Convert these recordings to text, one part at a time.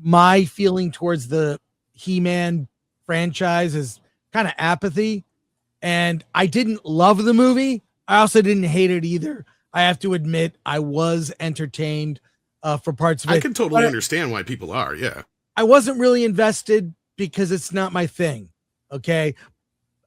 my feeling towards the He-Man franchise is kind of apathy. And I didn't love the movie. I also didn't hate it either. I have to admit, I was entertained for parts of it. I can totally understand why people are. Yeah. I wasn't really invested because it's not my thing. Okay.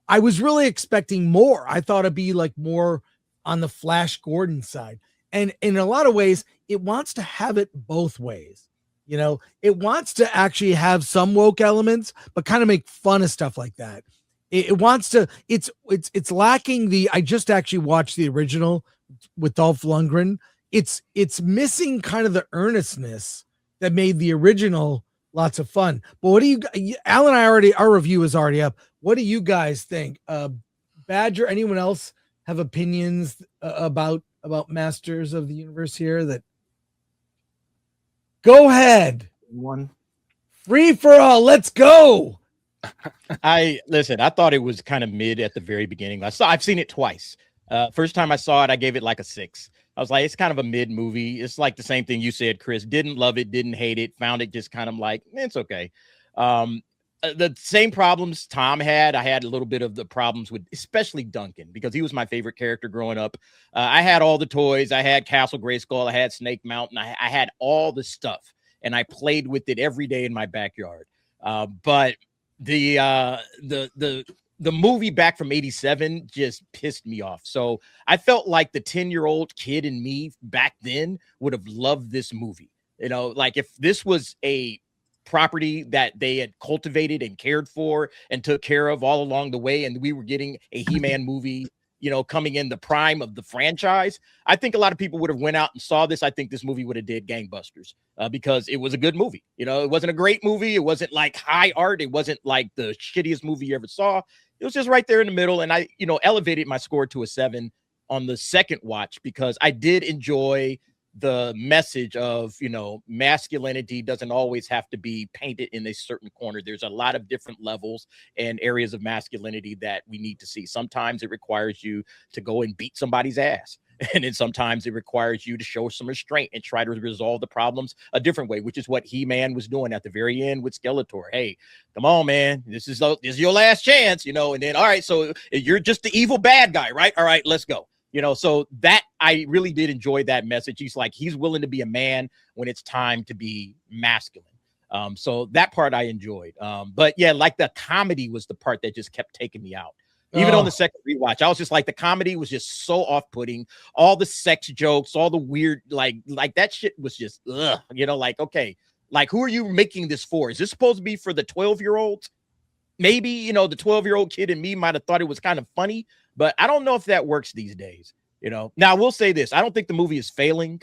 I was really expecting more. I thought it'd be like more on the Flash Gordon side. And in a lot of ways, it wants to have it both ways. You know, it wants to actually have some woke elements, but kind of make fun of stuff like that. It wants to, it's lacking the, I just actually watched the original with Dolph Lundgren. It's missing kind of the earnestness that made the original lots of fun. But what do you, Alan, our review is already up. What do you guys think? Badger, anyone else have opinions about Masters of the Universe here? That go ahead. One free for all. Let's go. I thought it was kind of mid at the very beginning. I've seen it twice. First time I saw it, I gave it like a 6. I was like, it's kind of a mid movie. It's like the same thing you said, Chris. Didn't love it, didn't hate it, found it just kind of like, it's okay. The same problems Tom had. I had a little bit of the problems with, especially Duncan, because he was my favorite character growing up. I had all the toys. I had Castle Grayskull. I had Snake Mountain. I had all the stuff, and I played with it every day in my backyard. But the movie back from 87 just pissed me off. So I felt like the 10-year-old kid in me back then would have loved this movie. You know, like if this was a property that they had cultivated and cared for and took care of all along the way, and we were getting a He-Man movie, you know, coming in the prime of the franchise, I think a lot of people would have went out and saw this. I think this movie would have did gangbusters because it was a good movie. You know, it wasn't a great movie. It wasn't like high art. It wasn't like the shittiest movie you ever saw. It was just right there in the middle. And I, you know, elevated my score to a 7 on the second watch because I did enjoy the message of, you know, masculinity doesn't always have to be painted in a certain corner. There's a lot of different levels and areas of masculinity that we need to see. Sometimes it requires you to go and beat somebody's ass. And then sometimes it requires you to show some restraint and try to resolve the problems a different way, which is what He-Man was doing at the very end with Skeletor. Hey, come on, man. This is your last chance, you know, and then, all right, so you're just the evil bad guy, right? All right, let's go. You know, so that I really did enjoy that message. He's willing to be a man when it's time to be masculine. So that part I enjoyed. But yeah, like the comedy was the part that just kept taking me out. Even on the second rewatch, I was just like, the comedy was just so off-putting. All the sex jokes, all the weird, like that shit was just, you know, like, okay, like who are you making this for? Is this supposed to be for the 12-year-olds? Maybe, you know, the 12-year-old kid in me might have thought it was kind of funny, but I don't know if that works these days, you know. Now, I will say this. I don't think the movie is failing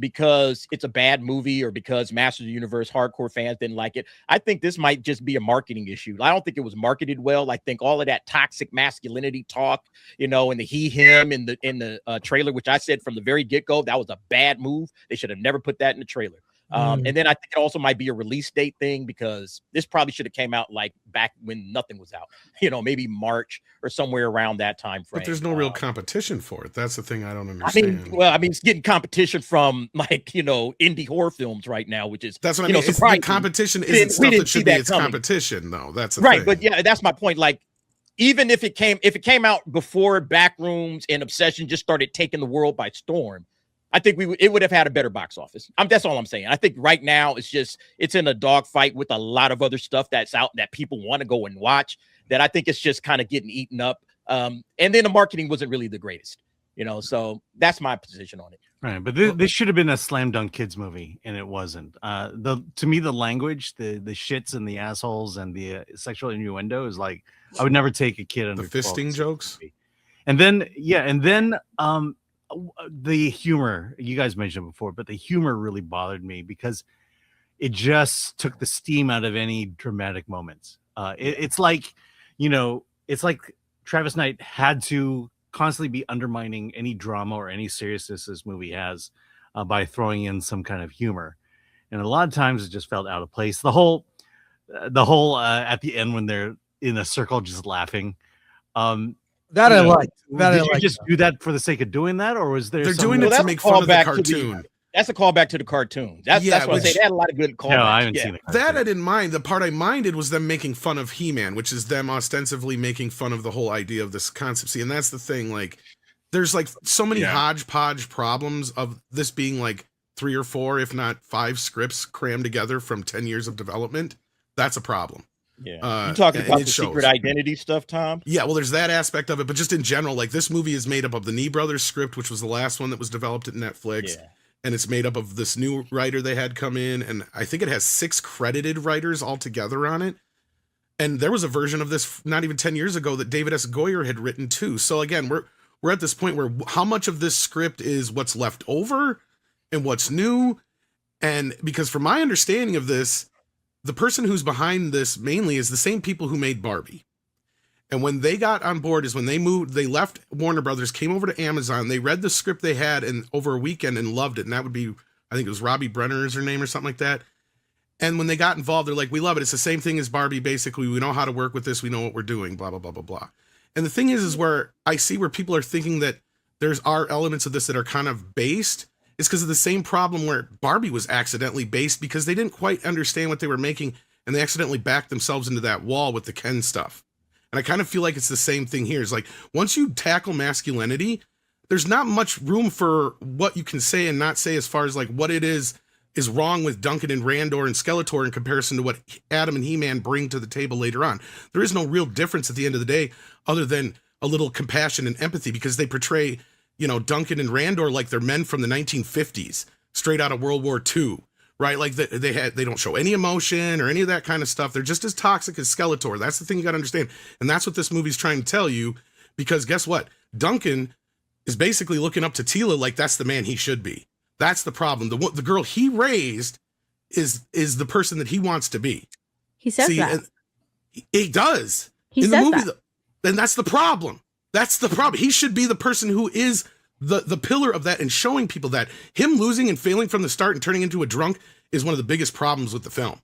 because it's a bad movie or because Masters of the Universe hardcore fans didn't like it. I think this might just be a marketing issue. I don't think it was marketed well. I think all of that toxic masculinity talk, you know, and the him in the trailer, which I said from the very get-go, that was a bad move. They should have never put that in the trailer. And then I think it also might be a release date thing because this probably should have came out like back when nothing was out, you know, maybe March or somewhere around that time frame. But there's no real competition for it. That's the thing I don't understand. I mean, it's getting competition from like, you know, indie horror films right now, which is, that's what I mean. The competition isn't stuff that should be its competition, though. That's the thing. But yeah, that's my point. Like, even if it came out before Backrooms and Obsession just started taking the world by storm, I think it would have had a better box office. That's all I'm saying. I think right now it's in a dogfight with a lot of other stuff that's out that people want to go and watch, that I think it's just kind of getting eaten up. And then the marketing wasn't really the greatest, you know, so that's my position on it. Right. But this should have been a slam dunk kids movie, and it wasn't. To me, the language, the shits and the assholes and the sexual innuendo is like, I would never take a kid under the fisting jokes. And then the humor, you guys mentioned before, but the humor really bothered me because it just took the steam out of any dramatic moments. It's like, you know, it's like Travis Knight had to constantly be undermining any drama or any seriousness this movie has by throwing in some kind of humor. And a lot of times it just felt out of place. The whole at the end when they're in a circle just laughing. That I liked. Did you just do that for the sake of doing that, or was there? They're doing it to make fun of the cartoon. That's a callback to the cartoon. That's what I say. They had a lot of good callbacks. No, I haven't seen it. That I didn't mind. The part I minded was them making fun of He-Man, which is them ostensibly making fun of the whole idea of this concept. See, and that's the thing. Like, there's like so many hodgepodge problems of this being like 3 or 4, if not 5 scripts crammed together from 10 years of development. That's a problem. Yeah, you talking about the secret identity stuff, Tom? Yeah, well, there's that aspect of it, but just in general, like this movie is made up of the Nee Brothers script, which was the last one that was developed at Netflix, and it's made up of this new writer they had come in, and I think it has 6 credited writers altogether on it. And there was a version of this not even 10 years ago that David S. Goyer had written too. So again, we're at this point where how much of this script is what's left over and what's new, and because from my understanding of this, the person who's behind this mainly is the same people who made Barbie. And when they got on board is when they left Warner Brothers, came over to Amazon. They read the script they had over a weekend and loved it. And that would be, I think it was Robbie Brenner is her name or something like that. And when they got involved, they're like, we love it. It's the same thing as Barbie. Basically, we know how to work with this. We know what we're doing, blah, blah, blah, blah, blah. And the thing is where I see where people are thinking that are elements of this that are kind of based. It's because of the same problem where Barbie was accidentally based because they didn't quite understand what they were making and they accidentally backed themselves into that wall with the Ken stuff. And I kind of feel like it's the same thing here. It's like once you tackle masculinity, there's not much room for what you can say and not say as far as like what it is wrong with Duncan and Randor and Skeletor in comparison to what Adam and He-Man bring to the table later on. There is no real difference at the end of the day other than a little compassion and empathy because they portray Duncan and Randor like they're men from the 1950s, straight out of World War II, right? Like they don't show any emotion or any of that kind of stuff. They're just as toxic as Skeletor. That's the thing you got to understand. And that's what this movie's trying to tell you, because guess what? Duncan is basically looking up to Teela like that's the man he should be. That's the problem. The girl he raised is the person that he wants to be. He says that. He does. He in says the movie, that. And that's the problem. That's the problem. He should be the person who is the pillar of that and showing people that him losing and failing from the start and turning into a drunk is one of the biggest problems with the film.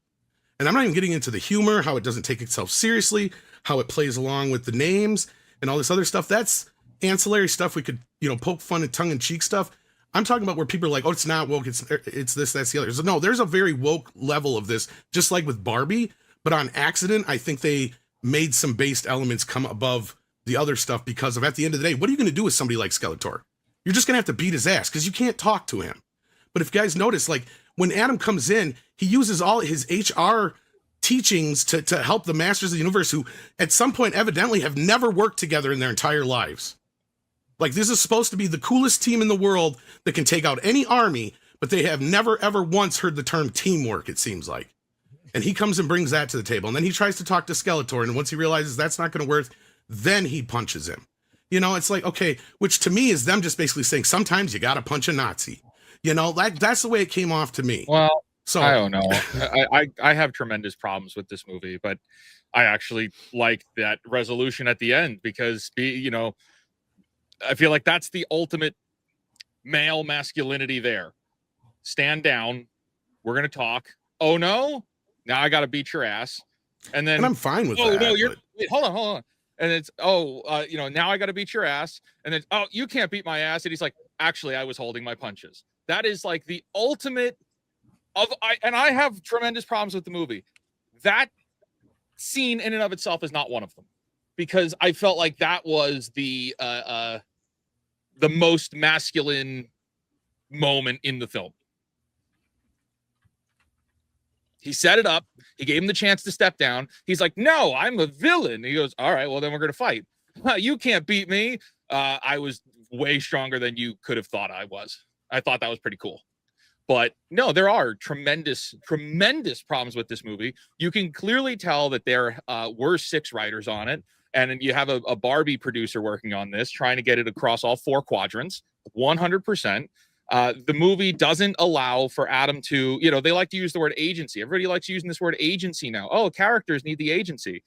And I'm not even getting into the humor, how it doesn't take itself seriously, how it plays along with the names and all this other stuff. That's ancillary stuff we could, poke fun and tongue-in-cheek stuff. I'm talking about where people are like, oh, it's not woke, it's this, that's the other. So no, there's a very woke level of this, just like with Barbie, but on accident, I think they made some based elements come above the other stuff because of, at the end of the day, what are you going to do with somebody like Skeletor? You're just going to have to beat his ass because you can't talk to him. But if you guys notice, like when Adam comes in, he uses all his HR teachings to help the Masters of the Universe, who at some point evidently have never worked together in their entire lives. Like this is supposed to be the coolest team in the world that can take out any army, but they have never ever once heard the term teamwork, it seems like. And he comes and brings that to the table. And then he tries to talk to Skeletor. And once he realizes that's not going to work, then he punches him. It's like, okay, which to me is them just basically saying sometimes you got to punch a Nazi. That's the way it came off to me. Well, so I don't know. I have tremendous problems with this movie, but I actually like that resolution at the end because, I feel like that's the ultimate male masculinity there. Stand down. We're going to talk. Oh, no. Now I got to beat your ass. And I'm fine with that. Oh, no, wait, hold on. And it's, now I got to beat your ass. And then, oh, you can't beat my ass. And he's like, actually, I was holding my punches. That is like the ultimate and I have tremendous problems with the movie. That scene in and of itself is not one of them because I felt like that was the most masculine moment in the film. He set it up. He gave him the chance to step down. He's like, no, I'm a villain. He goes, all right, well, then we're going to fight. You can't beat me. I was way stronger than you could have thought I was. I thought that was pretty cool. But no, there are tremendous problems with this movie. You can clearly tell that there were 6 writers on it. And you have a Barbie producer working on this, trying to get it across all 4 quadrants, 100%. The movie doesn't allow for Adam to, they like to use the word agency. Everybody likes using this word agency now. Oh, characters need the agency.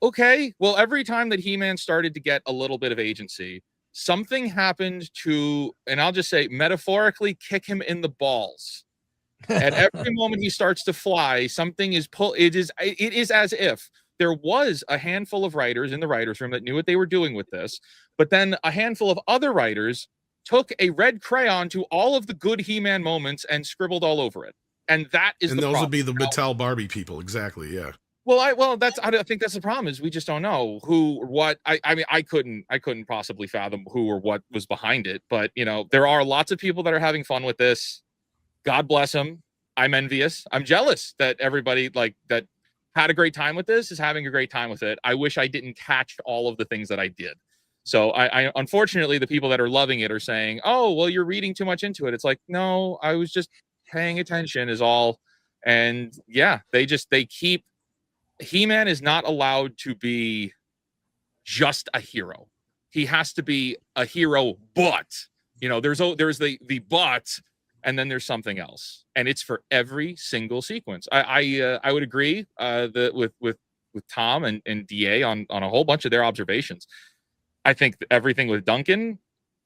Okay, well, every time that He-Man started to get a little bit of agency, something happened to, and I'll just say metaphorically, kick him in the balls. At every moment he starts to fly, something is it is as if there was a handful of writers in the writers' room that knew what they were doing with this, but then a handful of other writers took a red crayon to all of the good He-Man moments and scribbled all over it. And that is And the those problem. would be the Mattel Barbie people. Exactly. Yeah. Well, I think that's the problem, is we just don't know who or what. I mean, I couldn't possibly fathom who or what was behind it. But, you know, there are lots of people that are having fun with this. God bless them. I'm envious. I'm jealous that everybody like that had a great time with this is having a great time with it. I wish I didn't catch all of the things that I did. So I unfortunately, the people that are loving it are saying, oh, well, you're reading too much into it. It's like, no, I was just paying attention is all. And yeah, they keep, He-Man is not allowed to be just a hero. He has to be a hero, but, you know, there's the but, and then there's something else, and it's for every single sequence. I would agree with Tom and DA on a whole bunch of their observations. I think everything with Duncan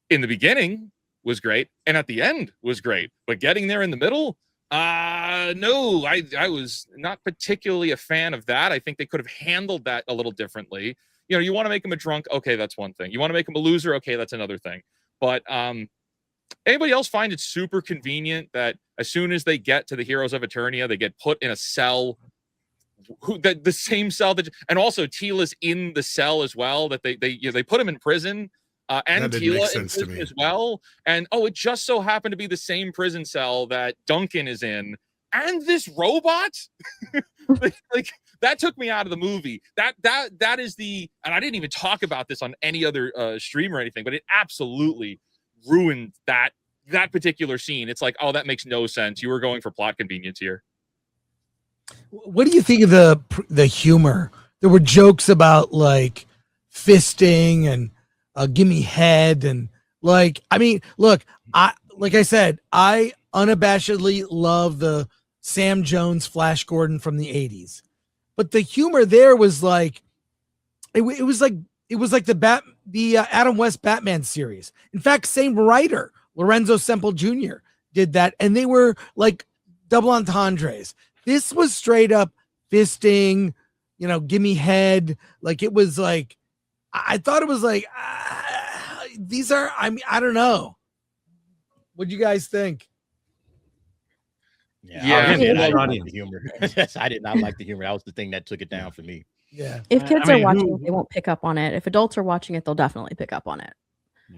in the beginning was great, and at the end was great, but getting there in the middle, no, I was not particularly a fan of that. I think they could have handled that a little differently. You know, you want to make him a drunk, okay, that's one thing. You want to make him a loser, okay, that's another thing. But anybody else find it super convenient that as soon as they get to the Heroes of Eternia, they get put in a cell, the same cell that, and also Teela's in the cell as well, that they put him in prison. And Teela in prison as well. And it just so happened to be the same prison cell that Duncan is in. And this robot, like that took me out of the movie. That is and I didn't even talk about this on any other stream or anything, but it absolutely ruined that particular scene. It's like, oh, that makes no sense. You were going for plot convenience here. What do you think of the humor? There were jokes about like fisting and gimme head, and like, I mean, look, like I said, I unabashedly love the Sam Jones Flash Gordon from the 80s, but the humor there was like it was like the Adam West Batman series. In fact, same writer, Lorenzo Semple Jr. did that, and they were like double entendres. This was straight up fisting, you know, gimme head. Like, it was like, I thought it was like, these are, I mean, I don't know. What do you guys think? I didn't like the humor. I did not like the humor. That was the thing that took it down for me. Yeah. If kids are watching it, they won't pick up on it. If adults are watching it, they'll definitely pick up on it.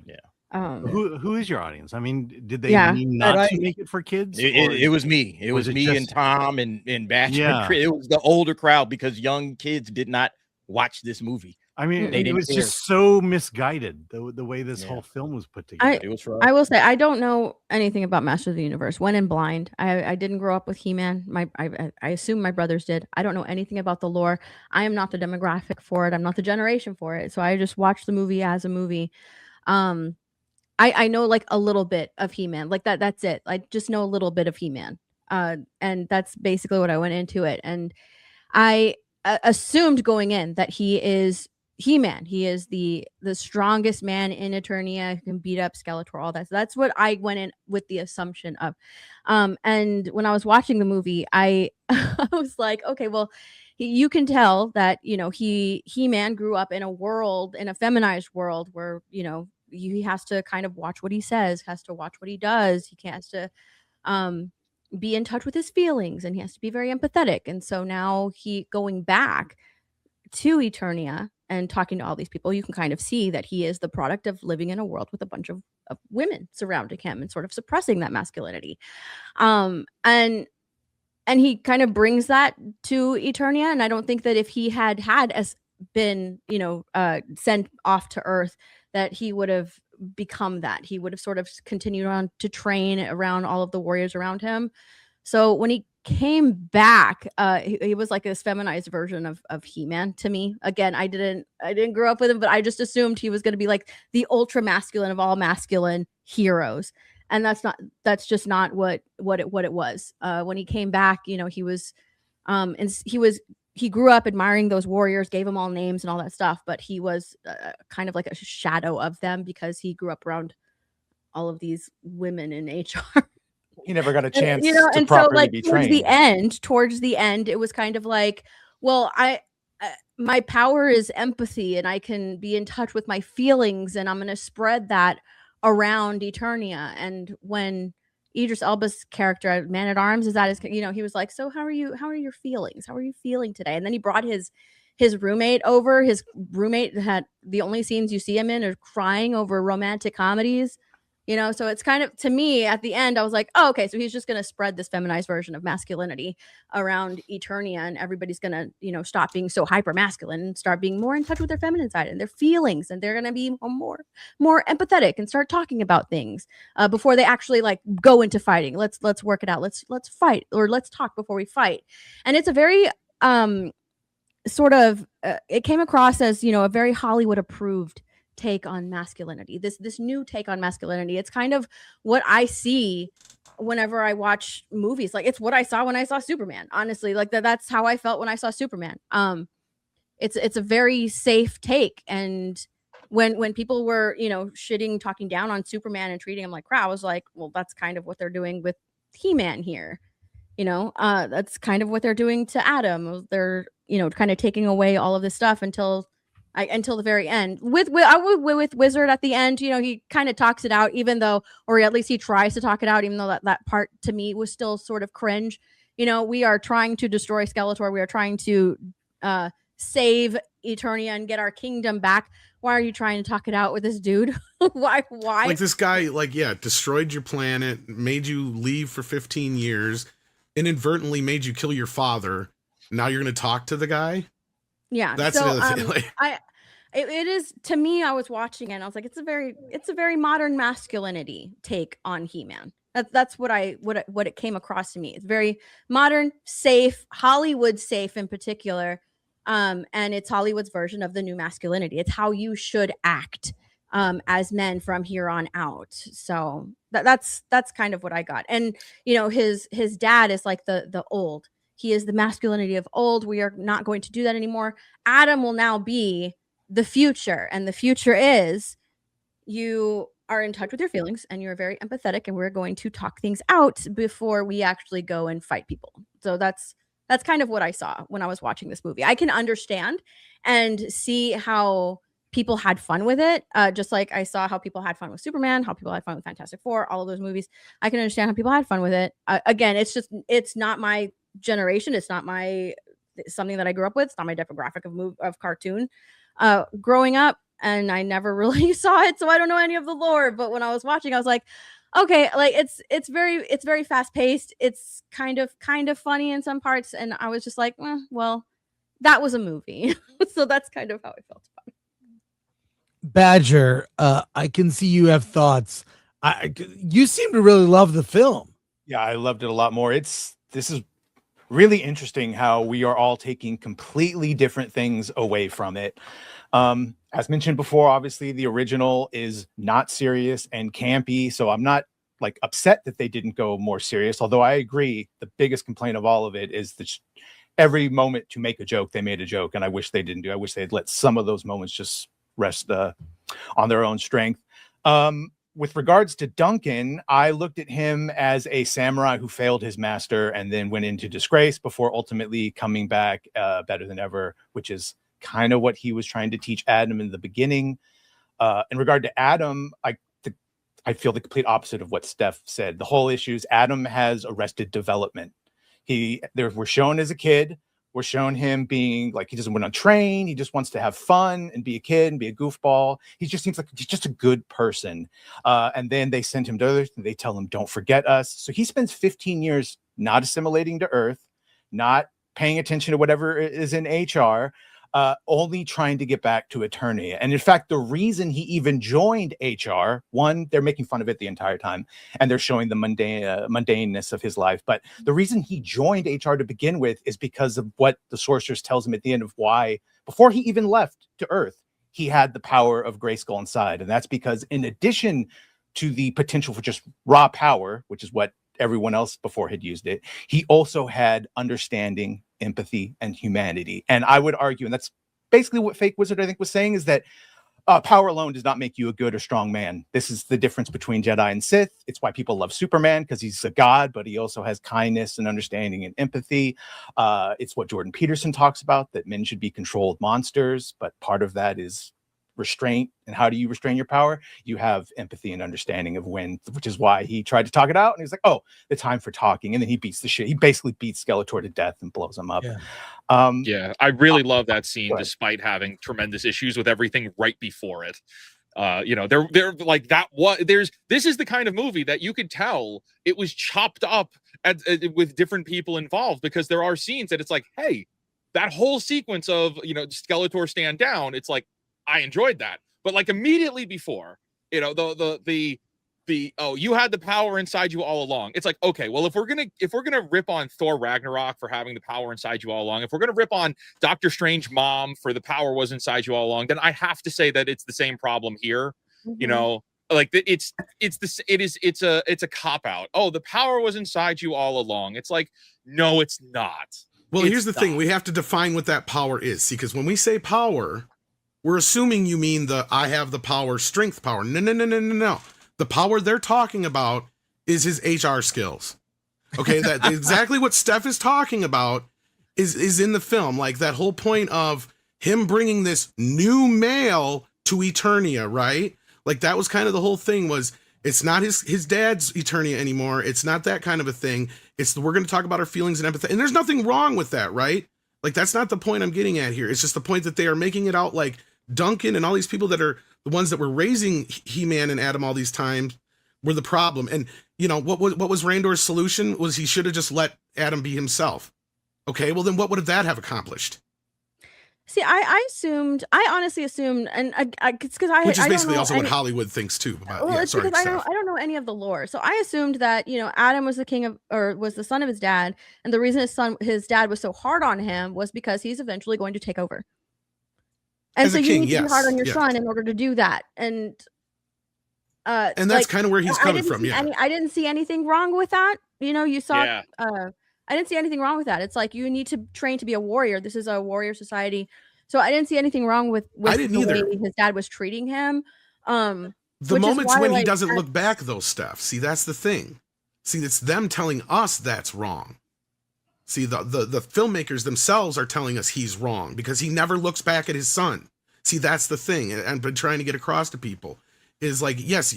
Yeah. Who is your audience? I mean, did they mean not to make it for kids? It was me. It was me and Tom and Batch. Yeah. It was the older crowd, because young kids did not watch this movie. I mean, it was just so misguided, the way this whole film was put together. I will say, I don't know anything about Master of the Universe. Went in blind. I didn't grow up with He-Man. I assume my brothers did. I don't know anything about the lore. I am not the demographic for it. I'm not the generation for it. So I just watched the movie as a movie. I know like a little bit of He-Man. Like that's it. I just know a little bit of He-Man. And that's basically what I went into it. And I assumed going in that he is He-Man. He is the strongest man in Eternia, who can beat up Skeletor, all that. So that's what I went in with the assumption of. And when I was watching the movie, I was like, okay, well, you can tell that, you know, He-Man grew up in a world, in a feminized world, where, you know, he has to kind of watch what he says, has to watch what he does. He has to be in touch with his feelings, and he has to be very empathetic. And so now he going back to Eternia and talking to all these people, you can kind of see that he is the product of living in a world with a bunch of women surrounding him and sort of suppressing that masculinity. And he kind of brings that to Eternia. And I don't think that if he had been, you know, sent off to Earth, that he would have become that. He would have sort of continued on to train around all of the warriors around him. So when he came back, he was like this feminized version of He-Man to me. Again, I didn't grow up with him, but I just assumed he was going to be like the ultra masculine of all masculine heroes. And that's just not what it was. When he came back, you know, he grew up admiring those warriors, gave them all names and all that stuff, but he was kind of like a shadow of them, because he grew up around all of these women in HR. He never got a chance, you know, to and properly so like be towards trained. the end, it was kind of like, well, my power is empathy, and I can be in touch with my feelings, and I'm going to spread that around Eternia. And when Idris Elba's character, Man at Arms, is that his, he was like, so how are your feelings? How are you feeling today? And then he brought his roommate over. His roommate had the only scenes you see him in are crying over romantic comedies. So it's kind of, to me, at the end, I was like, oh, okay, so he's just going to spread this feminized version of masculinity around Eternia, and everybody's going to, stop being so hyper masculine and start being more in touch with their feminine side and their feelings, and they're going to be more empathetic and start talking about things before they actually like go into fighting. Let's work it out. Let's fight, or let's talk before we fight. And it's a very sort of it came across as a very Hollywood approved take on masculinity, this new take on masculinity. It's kind of what I see whenever I watch movies. Like, it's what I saw when I saw Superman, honestly. Like that's how I felt when I saw Superman. It's a very safe take. And when people were talking down on Superman and treating him like crap, I was like, well, that's kind of what they're doing with He-Man here. That's kind of what they're doing to Adam. They're kind of taking away all of this stuff until the very end. With Wizard at the end, he kind of talks it out, even though, or at least he tries to talk it out, even though that part to me was still sort of cringe. We are trying to destroy Skeletor. We are trying to save Eternia and get our kingdom back. Why are you trying to talk it out with this dude? Why? Like, this guy, destroyed your planet, made you leave for 15 years, inadvertently made you kill your father. Now you're going to talk to the guy? Yeah, that's so, another thing. It is, to me. I was watching it and I was like, it's a very modern masculinity take on He-Man. That's what it came across to me. It's very modern, safe, Hollywood safe in particular, and it's Hollywood's version of the new masculinity. It's how you should act as men from here on out. So that's kind of what I got. And his dad is like the old. He is the masculinity of old. We are not going to do that anymore. Adam will now be the future. And the future is you are in touch with your feelings and you're very empathetic, and we're going to talk things out before we actually go and fight people. So that's kind of what I saw when I was watching this movie. I can understand and see how people had fun with it. Just like I saw how people had fun with Superman, how people had fun with Fantastic Four, all of those movies. I can understand how people had fun with it. Again, it's not my generation. It's not something that I grew up with. It's not my demographic of cartoon growing up, and I never really saw it, so I don't know any of the lore. But when I was watching, I was like, okay, like it's very fast paced. It's kind of funny in some parts, and I was just like, well, that was a movie. So that's kind of how I felt about it. Badger, I can see you have thoughts. You seem to really love the film. Yeah, I loved it a lot more. This is really interesting how we are all taking completely different things away from it. As mentioned before, obviously the original is not serious and campy, so I'm not like upset that they didn't go more serious. Although I agree, the biggest complaint of all of it is that every moment to make a joke, they made a joke, and I wish they didn't do. I wish they'd let some of those moments just rest on their own strength. With regards to Duncan, I looked at him as a samurai who failed his master and then went into disgrace before ultimately coming back better than ever, which is kind of what he was trying to teach Adam in the beginning. In regard to Adam, I feel the complete opposite of what Steph said. The whole issue is Adam has arrested development. We're shown as a kid. We're shown him being like, he doesn't want to train. He just wants to have fun and be a kid and be a goofball. He just seems like he's just a good person. And then they send him to Earth and they tell him, don't forget us. So he spends 15 years not assimilating to Earth, not paying attention to whatever is in HR, only trying to get back to Eternia. And in fact, the reason he even joined HR, one, they're making fun of it the entire time, and they're showing the mundaneness of his life. But the reason he joined HR to begin with is because of what the sorceress tells him at the end of why, before he even left to Earth, he had the power of Grayskull inside. And that's because in addition to the potential for just raw power, which is what everyone else before had used it, he also had understanding, empathy, and humanity. And I would argue, and that's basically what Fake Wizard I think was saying, is that power alone does not make you a good or strong man. This is the difference between Jedi and Sith. It's why people love Superman, because he's a god, but he also has kindness and understanding and empathy. It's what Jordan Peterson talks about, that men should be controlled monsters, but part of that is restraint. And how do you restrain your power? You have empathy and understanding of when, which is why he tried to talk it out. And he's like, oh, the time for talking. And then he beats the shit. He basically beats Skeletor to death and blows him up. Yeah. Yeah, I really love that scene, despite having tremendous issues with everything right before it. You know, they're like that. This is the kind of movie that you could tell it was chopped up with different people involved, because there are scenes that it's like, hey, that whole sequence of, you know, Skeletor stand down, it's like, I enjoyed that. But like immediately before, you know, the oh, you had the power inside you all along. It's like, okay, well, if we're gonna rip on Thor Ragnarok for having the power inside you all along, if we're gonna rip on Doctor Strange mom for the power was inside you all along, then I have to say that it's the same problem here. You know, like it's a cop out. Oh, the power was inside you all along. It's like, no, it's not. Well, here's the thing. We have to define what that power is. See, because when we say power, we're assuming you mean the I have the power, strength power. No. The power they're talking about is his HR skills. Okay, that exactly what Steph is talking about is in the film. Like that whole point of him bringing this new male to Eternia, right? Like that was kind of the whole thing. Was it's not his dad's Eternia anymore. It's not that kind of a thing. It's we're going to talk about our feelings and empathy. And there's nothing wrong with that, right? Like that's not the point I'm getting at here. It's just the point that they are making it out like Duncan and all these people that are the ones that were raising He-Man and Adam all these times were the problem. And you know what was Randor's solution? Was he should have just let Adam be himself. Okay, well then what would that have accomplished? See, I honestly assumed, and it's because which is basically also what Hollywood thinks too. About, well, it's because I don't know any of the lore, so I assumed that, you know, Adam was the king of, or was the son of his dad, and the reason his dad was so hard on him was because he's eventually going to take over, and as so you king, need to be hard on your son in order to do that, and that's like, kind of where he's coming from. I didn't see anything wrong with that. You know, you saw. I didn't see anything wrong with that. It's like you need to train to be a warrior. This is a warrior society. So I didn't see anything wrong with the way his dad was treating him. The moments when he doesn't look back, though, Steph. See, that's the thing. See, it's them telling us that's wrong. See, the filmmakers themselves are telling us he's wrong because he never looks back at his son. See, that's the thing. And I've been trying to get across to people is like, yes,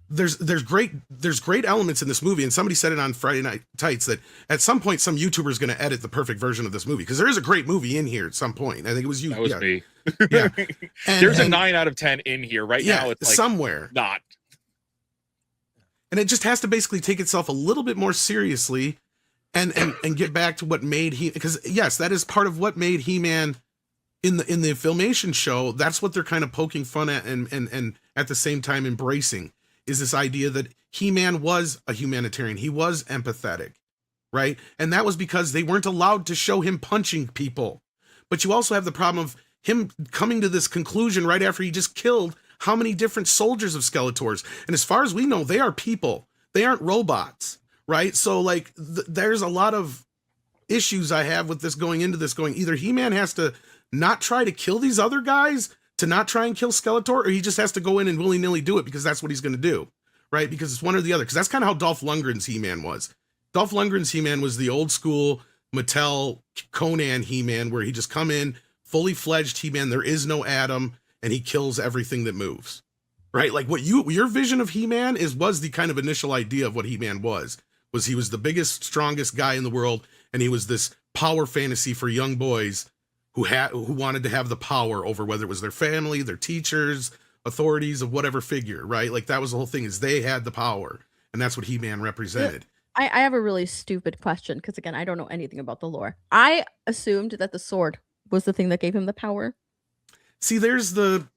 there's great elements in this movie, and somebody said it on Friday Night Tights that at some point some YouTuber is going to edit the perfect version of this movie because there is a great movie in here at some point. I think it was you. That was me. Yeah. There's a 9 out of 10 in here right now. It's like somewhere not. And it just has to basically take itself a little bit more seriously and get back to what made because yes, that is part of what made He-Man in the Filmation show. That's what they're kind of poking fun at and at the same time embracing. Is this idea that He-Man was a humanitarian. He was empathetic, right? And that was because they weren't allowed to show him punching people. But you also have the problem of him coming to this conclusion right after he just killed how many different soldiers of Skeletors. And as far as we know, they are people. They aren't robots, right? So, like, there's a lot of issues I have with this going into this going, either He-Man has to not try to kill these other guys to not try and kill Skeletor, or he just has to go in and willy-nilly do it because that's what he's going to do, right? Because it's one or the other. Because that's kind of how Dolph Lundgren's He-Man was. Dolph Lundgren's He-Man was the old school Mattel Conan He-Man, where he just come in, fully fledged He-Man. There is no Adam, and he kills everything that moves, right? Like what your vision of He-Man was the kind of initial idea of what He-Man was he was the biggest, strongest guy in the world, and he was this power fantasy for young boys who wanted to have the power over whether it was their family, their teachers, authorities of whatever figure, right? Like that was the whole thing, is they had the power, and that's what He-Man represented. I have a really stupid question because again, I don't know anything about the lore. I assumed that the sword was the thing that gave him the power. Here's the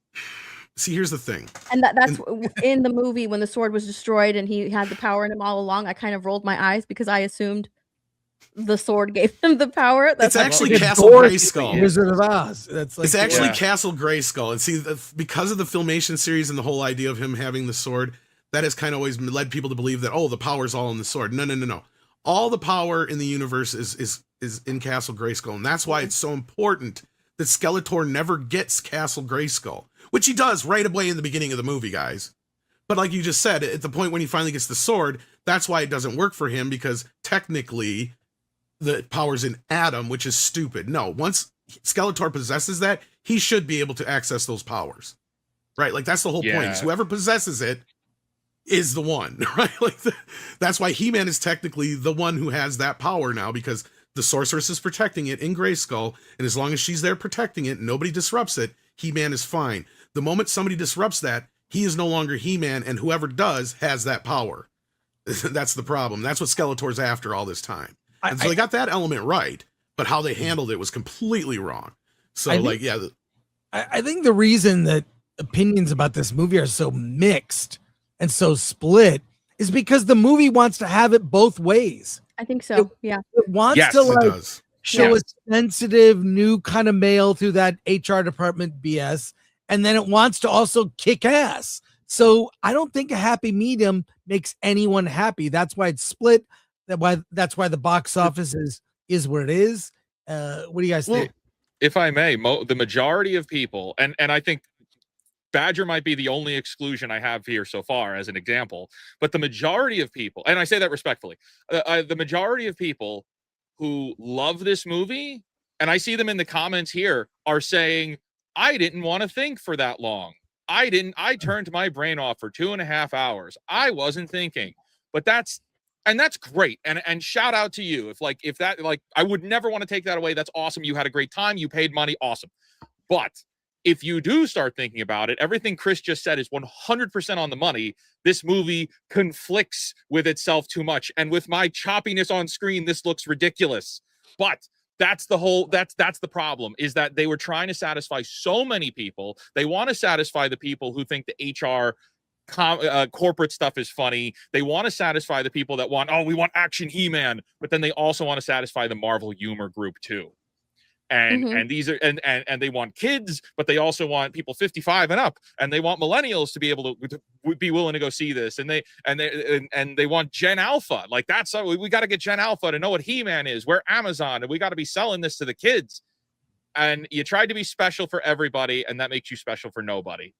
thing. And that's in the movie when the sword was destroyed and he had the power in him all along. I kind of rolled my eyes because I assumed the sword gave him the power. That's actually Castle Grayskull. Wizard of Oz. That's like, it's actually Castle Grayskull. And see, because of the Filmation series and the whole idea of him having the sword, that has kind of always led people to believe that, oh, the power's all in the sword. No. All the power in the universe is in Castle Grayskull. And that's why it's so important that Skeletor never gets Castle Grayskull, which he does right away in the beginning of the movie, guys. But like you just said, at the point when he finally gets the sword, that's why it doesn't work for him, because technically the power's in Adam, which is stupid. No, once Skeletor possesses that, he should be able to access those powers, right? Like that's the whole point. Is Yeah. whoever possesses it is the one, right? Like that's why He-Man is technically the one who has that power now, because the sorceress is protecting it in Grayskull, and as long as she's there protecting it, nobody disrupts it, He-Man is fine. The moment somebody disrupts that, he is no longer He-Man, and whoever does has that power. That's the problem. That's what Skeletor's after all this time. And so they got that element right, but how they handled it was completely wrong. So, I think the reason that opinions about this movie are so mixed and so split is because the movie wants to have it both ways. I think so. Yeah. It wants Yes, to it does. show Yes. a sensitive new kind of male through that HR department BS, and then it wants to also kick ass. So I don't think a happy medium makes anyone happy. That's why it's split. That's why the box office is where it is. What do you guys think? If I may, the majority of people, and I think Badger might be the only exclusion I have here so far as an example, but the majority of people, and I say that respectfully, the majority of people who love this movie, and I see them in the comments here, are saying, I didn't want to think for that long. I turned my brain off for 2.5 hours. I wasn't thinking. But that's great. And shout out to you. If that, I would never want to take that away. That's awesome. You had a great time. You paid money. Awesome. But if you do start thinking about it, everything Chris just said is 100% on the money. This movie conflicts with itself too much. And with my choppiness on screen, this looks ridiculous. But that's the problem, is that they were trying to satisfy so many people. They want to satisfy the people who think the HR corporate stuff is funny. They want to satisfy the people that want, we want action He-Man, but then they also want to satisfy the Marvel humor group too. And these are and they want kids, but they also want people 55 and up, and they want millennials to be able to be willing to go see this, and they want Gen Alpha. Like, that's we got to get Gen Alpha to know what He-Man is. We're Amazon, and we got to be selling this to the kids. And you tried to be special for everybody, and that makes you special for nobody.